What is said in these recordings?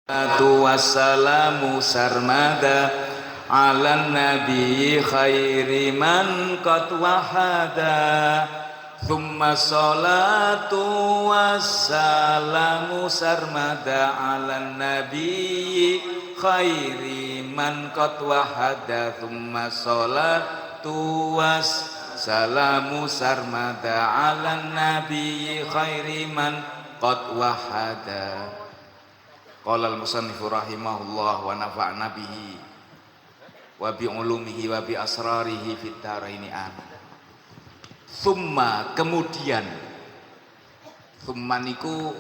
Wassalamu sarmada ala nabi khairi man qad wahada thumma salatu wassalamu sarmada ala nabi khairi man qad wahada thumma salatu wassalamu sarmada ala nabi khairi man qad wahada. Qala al-musannifu rahimahullah wa nafa'na bihi wa bi ulumihi wa bi asrarihi fid dharaini amin. Summa, kemudian, summa niku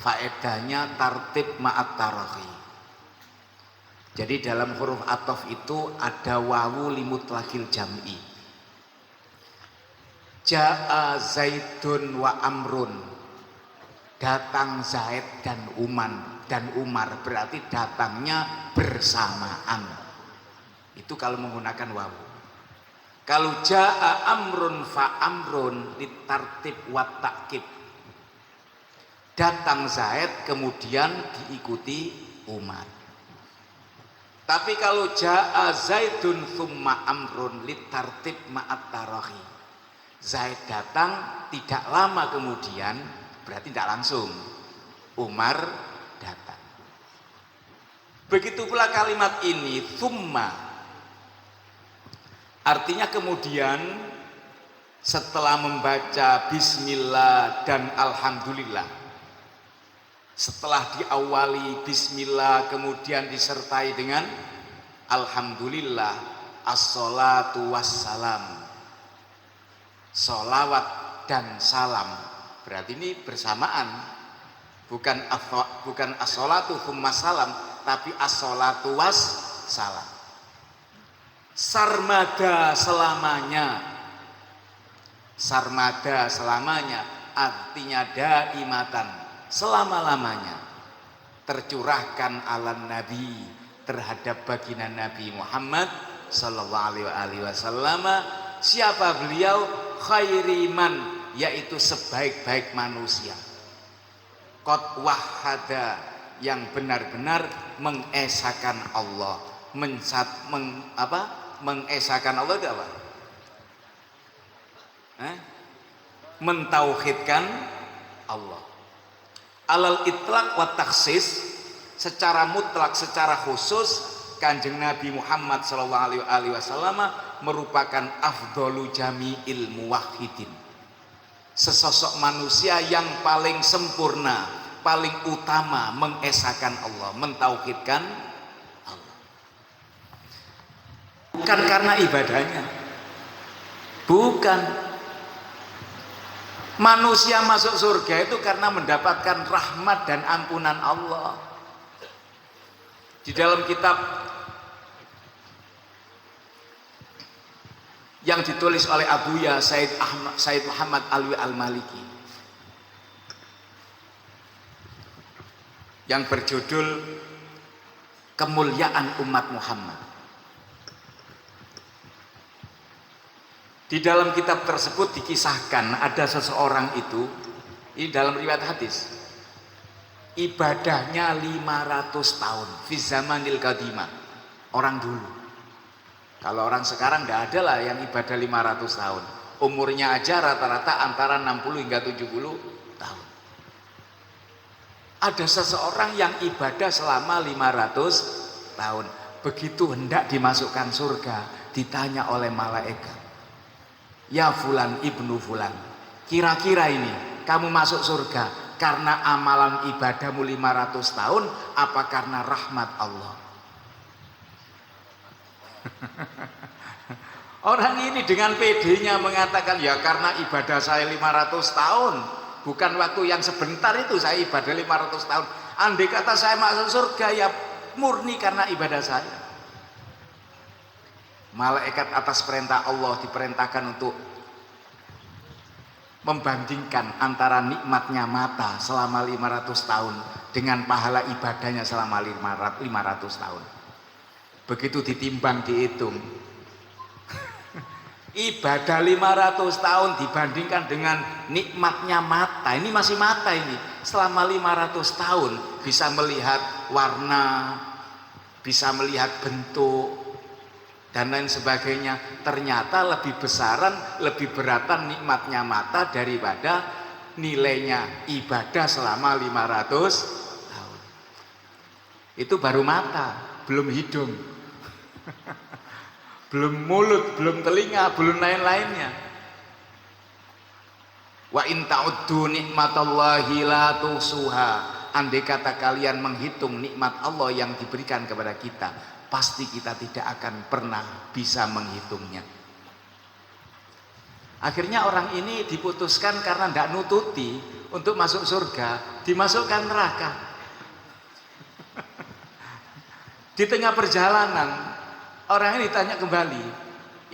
faedahnya tartib ma'at tarahi. Jadi dalam huruf ataf itu ada wawu limutlaqil jam'i. Ja'a Zaidun wa Amrun, datang Zaid dan Umar berarti datangnya bersamaan. Itu kalau menggunakan wawu. Kalau jaa amrun fa amrun litartib wa ta'kib, datang Zaid kemudian diikuti Umar. Tapi kalau jaa Zaidun thumma amrun litartib ma'at tarahi, Zaid datang tidak lama kemudian, berarti tidak langsung Umar datang. Begitu pula kalimat ini thumma, artinya kemudian setelah membaca bismillah dan alhamdulillah, setelah diawali bismillah kemudian disertai dengan alhamdulillah, as-salatu wassalam, sholawat dan salam, berarti ini bersamaan, bukan as-sholatu thumma salam, tapi as-sholatu wassalam. Sarmada selamanya, sarmada selamanya artinya daimatan, selama-lamanya tercurahkan ala nabi, terhadap baginda Nabi Muhammad sallallahu alaihi wasallam. Siapa beliau? Khairiman, yaitu sebaik-baik manusia. Qad wahada, yang benar-benar mengesahkan Allah. Mengesahkan Allah itu apa? Mentauhidkan Allah. Alal itlaq wa takhsis, secara mutlak, secara khusus Kanjeng Nabi Muhammad sallallahu alaihi wasallam merupakan afdhalu jami'il muwahhidin, sesosok manusia yang paling sempurna, paling utama mengesahkan Allah, mentauhidkan Allah. Bukan karena ibadahnya, bukan. Manusia masuk surga itu karena mendapatkan rahmat dan ampunan Allah. Di dalam kitab yang ditulis oleh Abuya Said Muhammad Alwi Al-Maliki yang berjudul Kemuliaan Umat Muhammad, di dalam kitab tersebut dikisahkan ada seseorang itu, ini dalam riwayat hadis, ibadahnya 500 tahun fi zamanil qadimah, orang dulu. Kalau orang sekarang nggak ada lah yang ibadah 500 tahun. Umurnya aja rata-rata antara 60 hingga 70 tahun. Ada seseorang yang ibadah selama 500 tahun. Begitu hendak dimasukkan surga, ditanya oleh malaikat, ya fulan ibnu fulan, kira-kira ini kamu masuk surga karena amalan ibadahmu 500 tahun apa karena rahmat Allah? Orang ini dengan PD-nya mengatakan, ya karena ibadah saya 500 tahun, bukan waktu yang sebentar itu saya ibadah 500 tahun. Andai kata saya masuk surga, ya murni karena ibadah saya. Malaikat atas perintah Allah diperintahkan untuk membandingkan antara nikmatnya mata selama 500 tahun dengan pahala ibadahnya selama 500 tahun. Begitu ditimbang, dihitung, Ibadah 500 tahun dibandingkan dengan nikmatnya mata. Ini masih mata ini. Selama 500 tahun bisa melihat warna, bisa melihat bentuk dan lain sebagainya. Ternyata lebih besaran, lebih beratan nikmatnya mata daripada nilainya ibadah selama 500 tahun. Itu baru mata, belum hidung. Belum mulut, belum telinga, belum lain-lainnya. Wa in ta'uddu nikmatallahi la tuhsuha. Andai kata kalian menghitung nikmat Allah yang diberikan kepada kita, pasti kita tidak akan pernah bisa menghitungnya. Akhirnya orang ini diputuskan karena tidak nututi untuk masuk surga, dimasukkan neraka. Di tengah perjalanan orang ini ditanya kembali,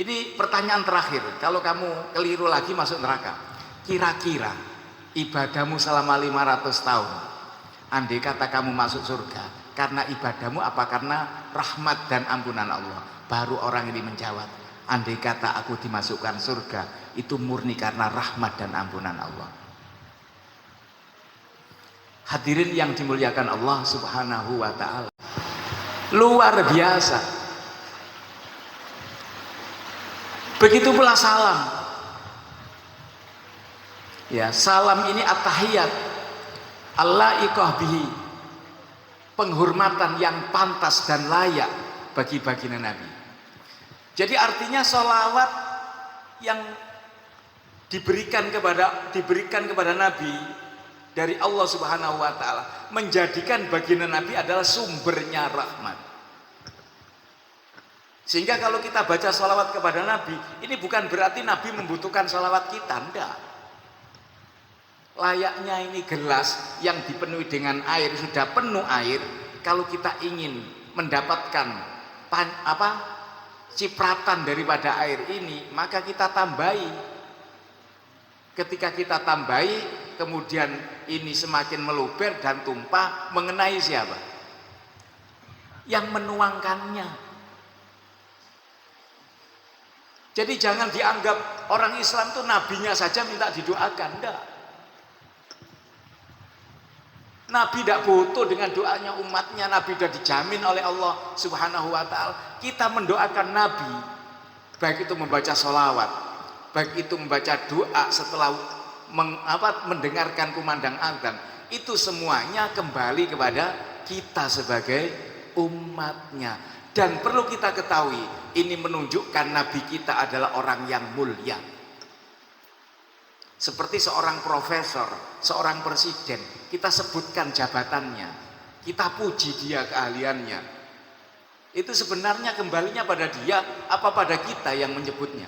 ini pertanyaan terakhir, kalau kamu keliru lagi masuk neraka, kira-kira ibadahmu selama 500 tahun, andai kata kamu masuk surga, karena ibadahmu apa karena rahmat dan ampunan Allah? Baru orang ini menjawab, andai kata aku dimasukkan surga, itu murni karena rahmat dan ampunan Allah. Hadirin yang dimuliakan Allah subhanahu wa ta'ala, luar biasa. Begitu pula salam. Ya, salam ini at-tahiyat Allah bihi, penghormatan yang pantas dan layak bagi baginda Nabi. Jadi artinya sholawat yang diberikan kepada Nabi dari Allah Subhanahu wa taala menjadikan baginda Nabi adalah sumbernya rahmat. Sehingga kalau kita baca sholawat kepada Nabi, ini bukan berarti Nabi membutuhkan sholawat kita, enggak. Layaknya ini gelas yang dipenuhi dengan air, sudah penuh air, kalau kita ingin mendapatkan cipratan daripada air ini, maka kita tambahi. Ketika kita tambahi, kemudian ini semakin meluber dan tumpah, mengenai siapa? Yang menuangkannya. Jadi jangan dianggap orang Islam itu nabinya saja minta didoakan, enggak. Nabi tidak butuh dengan doanya umatnya, Nabi sudah dijamin oleh Allah Subhanahu wa ta'ala. Kita mendoakan Nabi, baik itu membaca sholawat, baik itu membaca doa setelah mendengarkan kumandang azan, itu semuanya kembali kepada kita sebagai umatnya. Dan perlu kita ketahui, ini menunjukkan Nabi kita adalah orang yang mulia. Seperti seorang profesor, seorang presiden, kita sebutkan jabatannya, kita puji dia keahliannya. Itu sebenarnya kembalinya pada dia, apa pada kita yang menyebutnya.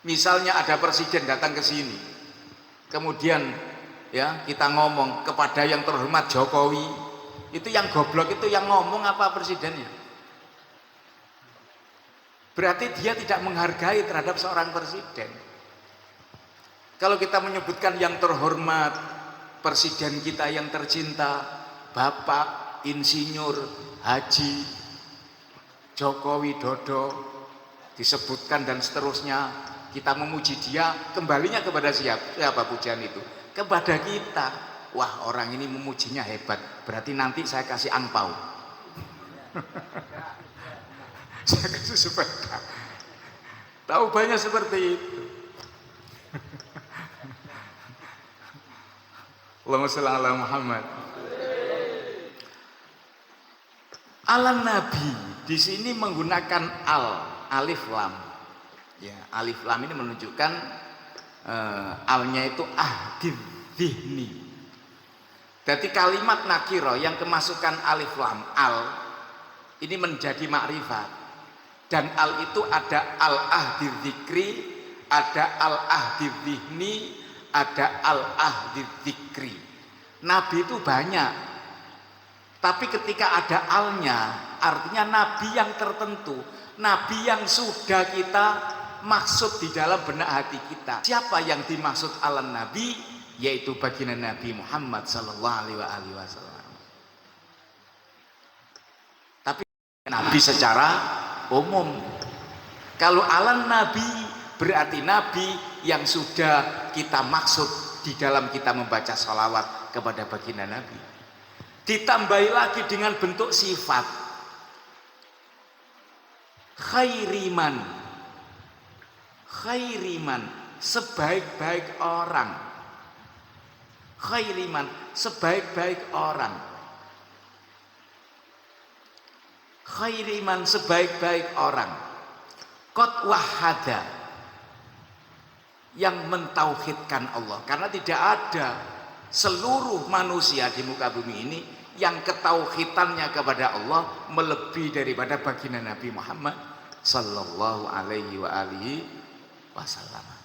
Misalnya ada presiden datang ke sini, kemudian ya kita ngomong kepada yang terhormat Jokowi, itu yang goblok itu yang ngomong apa presidennya? Berarti dia tidak menghargai terhadap seorang presiden. Kalau kita menyebutkan yang terhormat, presiden kita yang tercinta, Bapak Insinyur Haji Joko Widodo, disebutkan dan seterusnya, kita memuji dia, kembalinya kepada siapa pujian itu? Kepada kita. Wah, orang ini memujinya hebat, berarti nanti saya kasih angpau. Saya kasih sepeda. Tahu banyak seperti itu. Allahumma shalli ala Muhammad. Ala Nabi di sini menggunakan alif lam. Ya, alif lam ini menunjukkan alnya itu dihni. Jadi kalimat nakiro yang kemasukan alif lam al ini menjadi makrifat, dan al itu ada al-ahdir dzikri, ada al-ahdir dzihni, ada al-ahdir dzikri. Nabi itu banyak, tapi ketika ada alnya artinya nabi yang tertentu, nabi yang sudah kita maksud di dalam benak hati kita. Siapa yang dimaksud alam nabi? Yaitu baginda Nabi Muhammad sallallahu alaihi wasallam. Tapi Nabi secara umum, Kalau alan nabi berarti nabi yang sudah kita maksud di dalam kita membaca sholawat kepada baginda Nabi. Ditambahi lagi dengan bentuk sifat. Khairiman, khairiman, sebaik-baik orang. Khairiman, sebaik-baik orang. Khairiman, sebaik-baik orang. Qad wahada, yang mentauhidkan Allah. Karena tidak ada seluruh manusia di muka bumi ini yang ketauhidannya kepada Allah melebihi daripada baginda Nabi Muhammad sallallahu alaihi wa alihi wasallam.